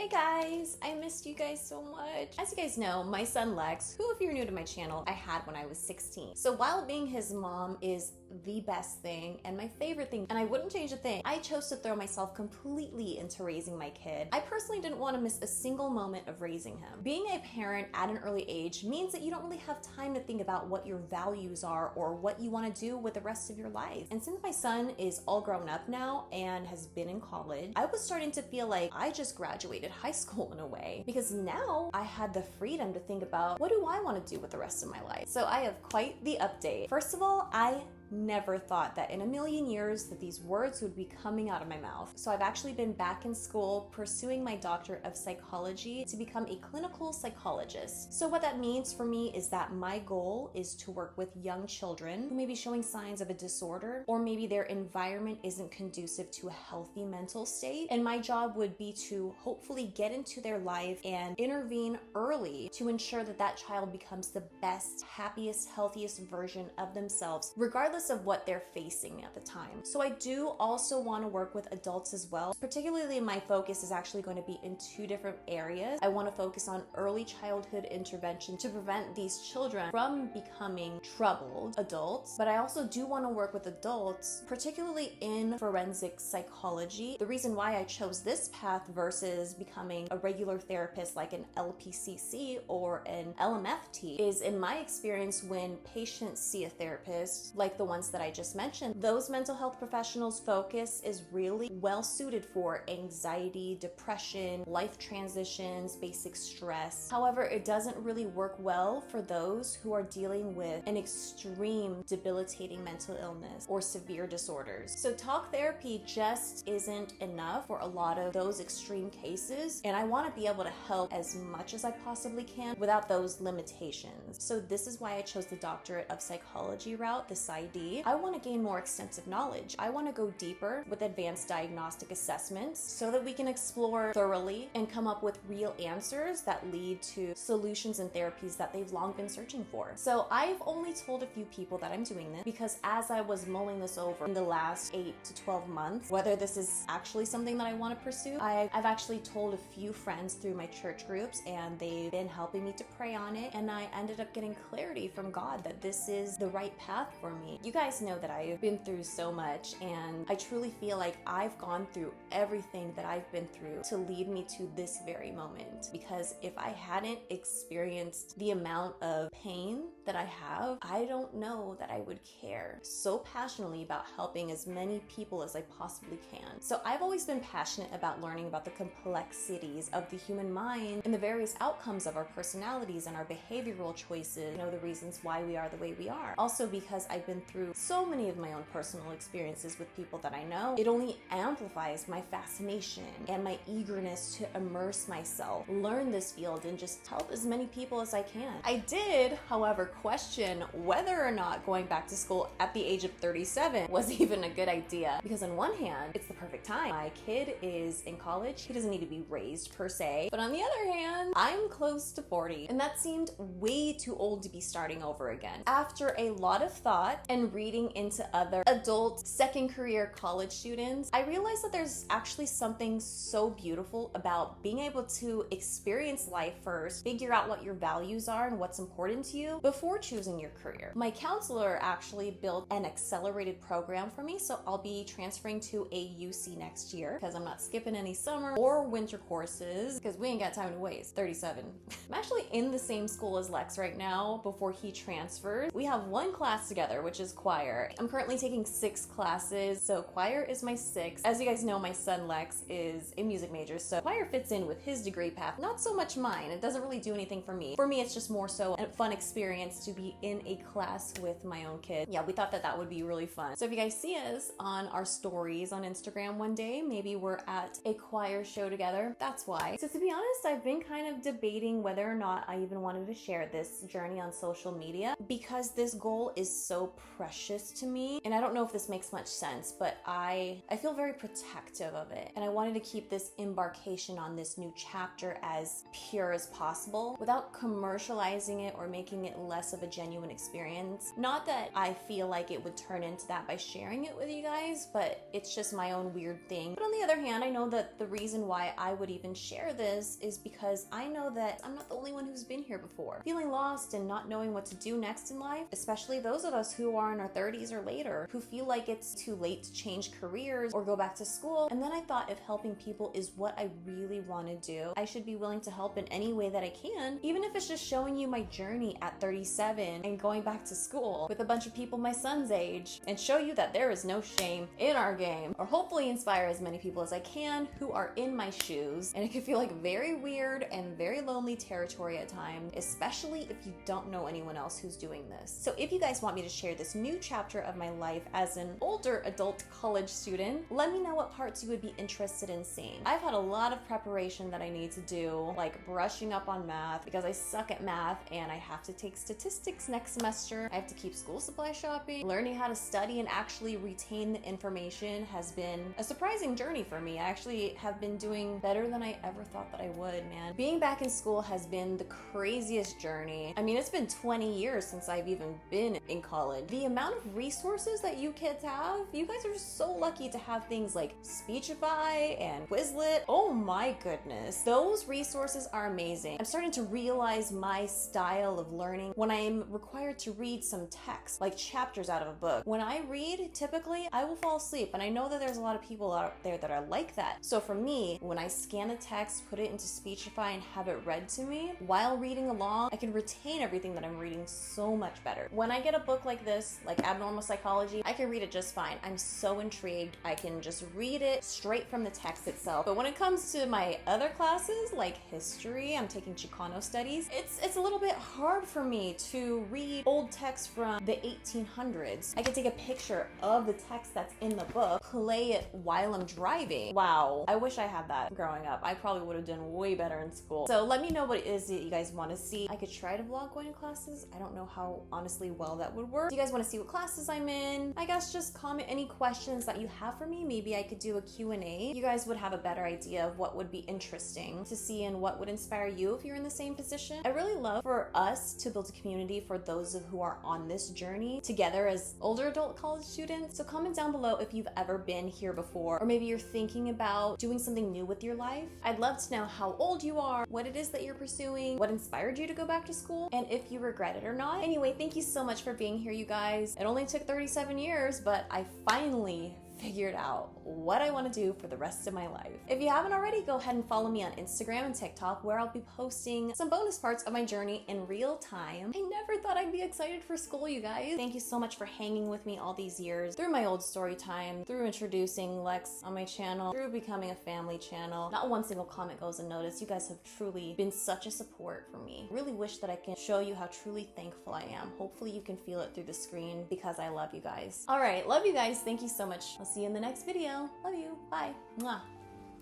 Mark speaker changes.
Speaker 1: Hey guys, I missed you guys so much. As you guys know, my son Lex, who if you're new to my channel, I had when I was 16. So while being his mom is the best thing and my favorite thing, and I wouldn't change a thing, I chose to throw myself completely into raising my kid. I personally didn't want to miss a single moment of raising him. Being a parent at an early age means that you don't really have time to think about what your values are or what you want to do with the rest of your life. And since my son is all grown up now and has been in college, I was starting to feel like I just graduated high school in a way, because now I had the freedom to think about, what do I want to do with the rest of my life? So I have quite the update. First of all, I never thought that in a million years that these words would be coming out of my mouth. So I've actually been back in school pursuing my doctorate of psychology to become a clinical psychologist. So what that means for me is that my goal is to work with young children who may be showing signs of a disorder, or maybe their environment isn't conducive to a healthy mental state. And my job would be to hopefully get into their life and intervene early to ensure that that child becomes the best, happiest, healthiest version of themselves, regardless of what they're facing at the time. So I do also want to work with adults as well. Particularly my focus is actually going to be in two different areas. I want to focus on early childhood intervention to prevent these children from becoming troubled adults, but I also do want to work with adults, particularly in forensic psychology. The reason why I chose this path versus becoming a regular therapist like an LPCC or an LMFT is, in my experience, when patients see a therapist like the ones that I just mentioned, those mental health professionals' focus is really well suited for anxiety, depression, life transitions, basic stress. However, it doesn't really work well for those who are dealing with an extreme debilitating mental illness or severe disorders. So talk therapy just isn't enough for a lot of those extreme cases, and I want to be able to help as much as I possibly can without those limitations. So this is why I chose the doctorate of psychology route, the PsyD. I want to gain more extensive knowledge. I want to go deeper with advanced diagnostic assessments so that we can explore thoroughly and come up with real answers that lead to solutions and therapies that they've long been searching for. So I've only told a few people that I'm doing this because as I was mulling this over in the last 8 to 12 months, whether this is actually something that I want to pursue, I've actually told a few friends through my church groups, and they've been helping me to pray on it, and I ended up getting clarity from God that this is the right path for me. You guys know that I've been through so much, and I truly feel like I've gone through everything that I've been through to lead me to this very moment, because if I hadn't experienced the amount of pain that I have, I don't know that I would care so passionately about helping as many people as I possibly can. So I've always been passionate about learning about the complexities of the human mind and the various outcomes of our personalities and our behavioral choices, the reasons why we are the way we are. Also because I've been through so many of my own personal experiences with people that I know, it only amplifies my fascination and my eagerness to immerse myself, learn this field, and just help as many people as I can. I did, however, question whether or not going back to school at the age of 37 was even a good idea, because on one hand, it's the perfect time. My kid is in college. He doesn't need to be raised per se, but on the other hand, I'm close to 40, and that seemed way too old to be starting over again. After a lot of thought and reading into other adult second career college students, I realized that there's actually something so beautiful about being able to experience life first, figure out what your values are and what's important to you before choosing your career. My counselor actually built an accelerated program for me, so I'll be transferring to a UC next year because I'm not skipping any summer or winter courses because we ain't got time to waste. 37. I'm actually in the same school as Lex right now before he transfers. We have one class together, which is choir. I'm currently taking 6 classes, so choir is my 6th. As you guys know, my son Lex is a music major, so choir fits in with his degree path, not so much mine. It doesn't really do anything for me. For me, it's just more so a fun experience to be in a class with my own kid. Yeah, we thought that that would be really fun. So if you guys see us on our stories on Instagram one day, maybe we're at a choir show together, that's why. So to be honest, I've been kind of debating whether or not I even wanted to share this journey on social media, because this goal is so precious to me. And I don't know if this makes much sense, but I feel very protective of it. And I wanted to keep this embarkation on this new chapter as pure as possible without commercializing it or making it less of a genuine experience. Not that I feel like it would turn into that by sharing it with you guys, but it's just my own weird thing. But on the other hand, I know that the reason why I would even share this is because I know that I'm not the only one who's been here before. Feeling lost and not knowing what to do next in life, especially those of us who are in our 30s or later, who feel like it's too late to change careers or go back to school. And then I thought, if helping people is what I really want to do, I should be willing to help in any way that I can, even if it's just showing you my journey at 37 and going back to school with a bunch of people my son's age, and show you that there is no shame in our game, or hopefully inspire as many people as I can who are in my shoes. And it can feel like very weird and very lonely territory at times, especially if you don't know anyone else who's doing this. So if you guys want me to share this new chapter of my life as an older adult college student, let me know what parts you would be interested in seeing. I've had a lot of preparation that I need to do, like brushing up on math because I suck at math and I have to take statistics next semester. I have to keep school supply shopping. Learning how to study and actually retain the information has been a surprising journey for me. I actually have been doing better than I ever thought that I would, man. Being back in school has been the craziest journey. I mean, it's been 20 years since I've even been in college. The amount of resources that you kids have, you guys are so lucky to have things like Speechify and Quizlet. Oh my goodness. Those resources are amazing. I'm starting to realize my style of learning when I'm required to read some text, like chapters out of a book. When I read, typically, I will fall asleep, and I know that there's a lot of people out there that are like that. So for me, when I scan a text, put it into Speechify, and have it read to me, while reading along, I can retain everything that I'm reading so much better. When I get a book like this, like Abnormal Psychology, I can read it just fine. I'm so intrigued. I can just read it straight from the text itself. But when it comes to my other classes, like history, I'm taking Chicano studies, it's a little bit hard for me to read old text from the 1800s. I can take a picture of the text that's in the book, play it while I'm driving. Wow, I wish I had that growing up. I probably would have done way better in school. So let me know what it is that you guys want to see. I could try to vlog going to classes. I don't know how honestly well that would work. Do you guys want to see what classes I'm in? I guess just comment any questions that you have for me. Maybe I could do a Q&A. You guys would have a better idea of what would be interesting to see and what would inspire you if you're in the same position. I really love for us to build a community for those who are on this journey together as older adult college students. So comment down below if you've ever been here before, or maybe you're thinking about doing something new with your life. I'd love to know how old you are, what it is that you're pursuing, what inspired you to go back to school, and if you regret it or not. Anyway, thank you so much for being here, you guys. It only took 37 years, but I finally figured out what I want to do for the rest of my life. If you haven't already, go ahead and follow me on Instagram and TikTok, where I'll be posting some bonus parts of my journey in real time. I never thought I'd be excited for school, you guys. Thank you so much for hanging with me all these years, through my old story time, through introducing Lex on my channel, through becoming a family channel. Not one single comment goes unnoticed. You guys have truly been such a support for me. I really wish that I can show you how truly thankful I am. Hopefully you can feel it through the screen, because I love you guys. All right, love you guys. Thank you so much. I'll see you in the next video. Love you. Bye. Mwah.